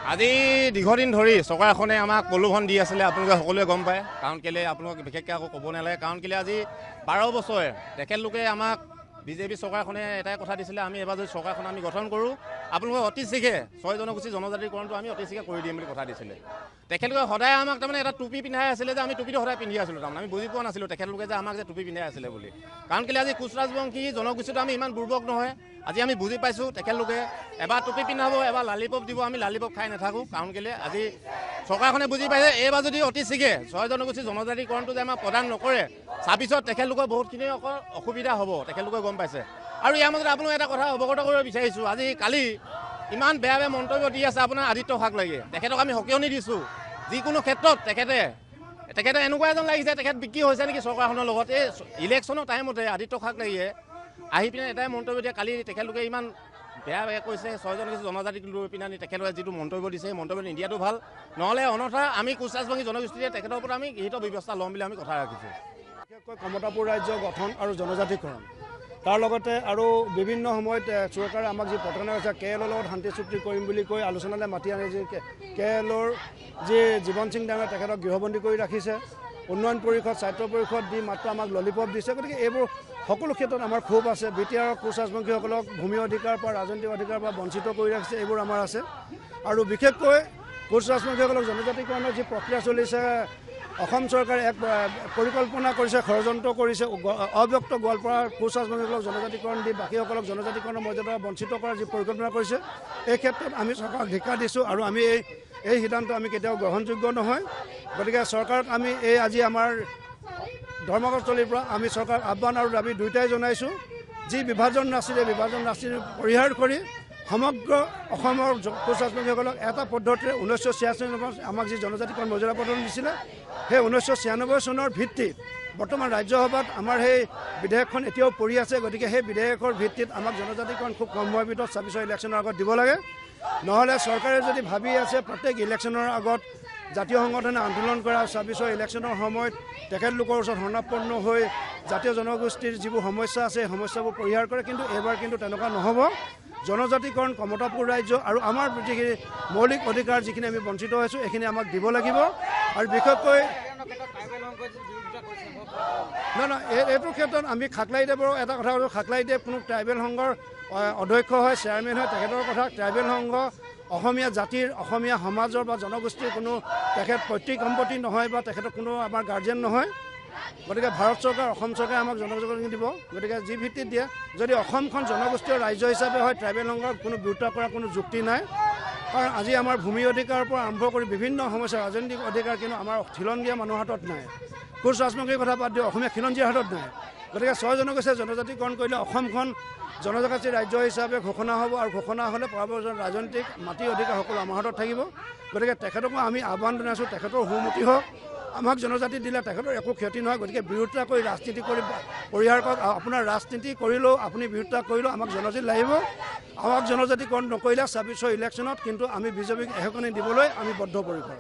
আজি দীৰ্ঘদিন ধৰি চৰকাৰ এখনে আমাক প্ৰলোভন দি আছিলে, আপোনালোকে সকলোৱে গম পায়। কাৰণ কেলৈ আপোনালোক বিশেষকৈ আকৌ ক'ব নালাগে, কাৰণ কেলৈ আজি 12 বছৰে তেখেতলোকে আমাক বিজেপি চৰকাৰখনে এটাই কথা দিছিলে, আমি এবাৰ যদি চৰকাৰখন আমি গঠন কৰোঁ, আপোনালোকে অতি শীঘ্ৰে 6 জনগোষ্ঠী জনজাতিকৰণটো আমি অতি শীঘ্ৰে কৰি দিম বুলি কথা দিছিলে। তেখেতলোকে সদায় আমাক তাৰমানে এটা টুপি পিন্ধাই আছিলে যে আমি টুপিটো সদায় পিন্ধি আছিলোঁ, তাৰমানে আমি বুজি পোৱা নাছিলোঁ তেখেতলোকে যে আমাক যে টুপি পিন্ধাই আছিলে বুলি। কাৰণ কেলৈ আজি কোচ ৰাজবংশী জনগোষ্ঠীটো আমি ইমান দুৰ্বল নহয়, আজি আমি বুজি পাইছোঁ তেখেতলোকে এবাৰ টুপি পিন্ধাব, এবাৰ লালিপপ দিব, আমি লালিপপ খাই নাথাকোঁ। কাৰণ কেলৈ আজি চৰকাৰখনে বুজি পাইছে এইবাৰ যদি অতি শীঘ্ৰে 6 জনগোষ্ঠী জনজাতিকৰণটো যে আমাক প্ৰদান নকৰে, 26ত তেখেতলোকৰ বহুতখিনি অসুবিধা হ'ব, তেখেতলোকে গম পাইছে। আৰু ইয়াৰ মাজতে আপোনালোকে এটা কথা অৱগত কৰিব বিচাৰিছোঁ, আজি কালি ইমান বেয়া বেয়া মন্তব্য দি আছে আপোনাৰ আদিত্য ঠাকৰেয়ে। তেখেতক আমি সকিয়নি দিছোঁ, যিকোনো ক্ষেত্ৰত তেখেতে এনেকুৱা এজন লাগিছে তেখেত বিক্ৰী হৈছে নেকি চৰকাৰখনৰ লগত। এই ইলেকশ্যনৰ টাইমতে আদিত্য ঠাকৰেয়ে আহি পিনে এটাই মন্তব্য দিয়ে, কালি তেখেতলোকে ইমান বেয়া বেয়া কৈছে 6 জনগোষ্ঠী জনজাতিক লৈ পিনে তেখেতলোকে যিটো মন্তব্য দিছে সেই মন্তব্য নিদিয়াটো ভাল, নহ'লে অনথা আমি কোচ ৰাজবংশী জনগোষ্ঠীয়ে তেখেতৰ ওপৰত আমি গৃহীত ব্যৱস্থা ল'ম বুলি আমি কথা ৰাখিছোঁ। বিশেষকৈ কমতাপুৰ ৰাজ্য গঠন আৰু জনজাতিকৰণ, তাৰ লগতে আৰু বিভিন্ন সময়ত চৰকাৰে আমাক যি প্ৰদান কৰিছে KLৰ লগত শান্তি চুক্তি কৰিম বুলি কৈ আলোচনালৈ মাতি আনি যি KLৰ যি জীৱন সিং ডাঙৰ তেখেতক গৃহবন্দী কৰি ৰাখিছে, উন্নয়ন পৰিষদ স্বায়ত্ব পৰিষদ দি মাত্ৰ আমাক ললিপপ দিছে। গতিকে এইবোৰ সকলো ক্ষেত্ৰত আমাৰ ক্ষোভ আছে। BTR কোচ ৰাজবংশীসকলক ভূমি অধিকাৰৰ পৰা ৰাজনৈতিক অধিকাৰৰ পৰা বঞ্চিত কৰি ৰাখিছে, এইবোৰ আমাৰ আছে। আৰু বিশেষকৈ কোচ ৰাজবংশীসকলক জনজাতিকৰণৰ যি প্ৰক্ৰিয়া চলিছে, অসম চৰকাৰে এক পৰিকল্পনা কৰিছে, ষড়যন্ত্ৰ কৰিছে, অব্যক্ত গোৱালপাৰাৰ কোচ ৰাজবংশীসকলক জনজাতিকৰণ দি বাকীসকলক জনজাতিকৰণৰ মৰ্যাদা বঞ্চিত কৰাৰ যি পৰিকল্পনা কৰিছে, এই ক্ষেত্ৰত আমি চৰকাৰক ধিক্কাৰ দিছোঁ আৰু আমি এই সিদ্ধান্ত আমি কেতিয়াও গ্ৰহণযোগ্য নহয়। গতিকে চৰকাৰক আমি আজি আমাৰ ধৰ্মঘটস্থলীৰ পৰা আমি চৰকাৰক আহ্বান আৰু দাবী দুয়োটাই জনাইছোঁ। যি বিভাজন ৰাজনীতি, বিভাজন ৰাজনীতি পৰিহাৰ কৰি সমগ্ৰ অসমৰ কোচ ৰাজবংশীসকলক এটা পদ্ধতিৰে 1986 চনত আমাক যি জনজাতিকৰণ মৰ্যাদা প্ৰদান দিছিলে, সেই 1996 চনৰ ভিত্তিত বৰ্তমান ৰাজ্যসভাত আমাৰ সেই বিধেয়কখন এতিয়াও পৰি আছে। গতিকে সেই বিধেয়কৰ ভিত্তিত আমাক জনজাতিকৰণ খুব কম সময়ৰ ভিতৰত 26 ইলেকশ্যনৰ আগত দিব লাগে। নহ'লে চৰকাৰে যদি ভাবি আছে প্ৰত্যেক ইলেকশ্যনৰ আগত জাতীয় সংগঠনে আন্দোলন কৰা, 26 ইলেকশ্যনৰ সময়ত তেখেতলোকৰ ওচৰত শৰণাপন্ন হৈ জাতীয় জনগোষ্ঠীৰ যিবোৰ সমস্যা আছে সেই সমস্যাবোৰ পৰিহাৰ কৰে, কিন্তু এইবাৰ কিন্তু তেনেকুৱা নহ'ব। জনজাতিকৰণ কমতাপুৰ ৰাজ্য আৰু আমাৰ যিখিনি মৌলিক অধিকাৰ যিখিনি আমি বঞ্চিত হৈছোঁ এইখিনি আমাক দিব লাগিব। আৰু বিশেষকৈ নহয় এইটোৰ ক্ষেত্ৰত আমি খাকলাইদেৱৰ এটা কথা কৈছোঁ, খাকলাইদেৱ কোনো ট্ৰাইবেল সংঘৰ অধ্যক্ষ হয়, চেয়াৰমেন হয়, তেখেতৰ কথা। ট্ৰাইবেল সংঘ অসমীয়া জাতিৰ, অসমীয়া সমাজৰ বা জনগোষ্ঠীৰ কোনো তেখেত পৈতৃক সম্পত্তি নহয় বা তেখেতৰ কোনো আমাৰ গাৰ্জেন নহয়। গতিকে ভাৰত চৰকাৰ, অসম চৰকাৰে আমাক জনজাতিকৰণ দিব। গতিকে যি ভিত্তিত দিয়ে, যদি অসমখন জনগোষ্ঠীয় ৰাজ্য হিচাপে হয়, ট্ৰাইবেল সংঘৰ কোনো বিৰোধিতা কৰাৰ কোনো যুক্তি নাই। কাৰণ আজি আমাৰ ভূমি অধিকাৰৰ পৰা আৰম্ভ কৰি বিভিন্ন সমস্যা, ৰাজনৈতিক অধিকাৰ কিন্তু আমাৰ খিলঞ্জীয়া মানুহৰ হাতত নাই। কোচ ৰাজবংশীৰ কথা বাদ দিওঁ, অসমীয়া খিলঞ্জীয়াৰ হাতত নাই। গতিকে 6 জনগোষ্ঠীয়ে জনজাতিকৰণ কৰিলে অসমখন জনজাতি ৰাজ্য হিচাপে ঘোষণা হ'ব, আৰু ঘোষণা হ'লে পৰৱৰ্তী ৰাজনৈতিক মাটি অধিকাৰ সকলো আমাৰ হাতত থাকিব। গতিকে তেখেতকো আমি আহ্বান জনাইছোঁ, তেখেতৰ সুমতি হওক। আমাক জনজাতি দিলে তেখেতৰ একো ক্ষতি নহয়। গতিকে বিৰোধিতা কৰি ৰাজনীতি কৰি পৰিহাৰ কৰক। আপোনাৰ ৰাজনীতি কৰিলেও আপুনি বিৰোধিতা কৰিলেও আমাক জনজাতি লাগিব। আমাক জনজাতিকৰণ নকৰিলে 26 ইলেকশ্যনত কিন্তু আমি বিজেপিক এসেকনি দিবলৈ আমি বদ্ধপৰিকৰ।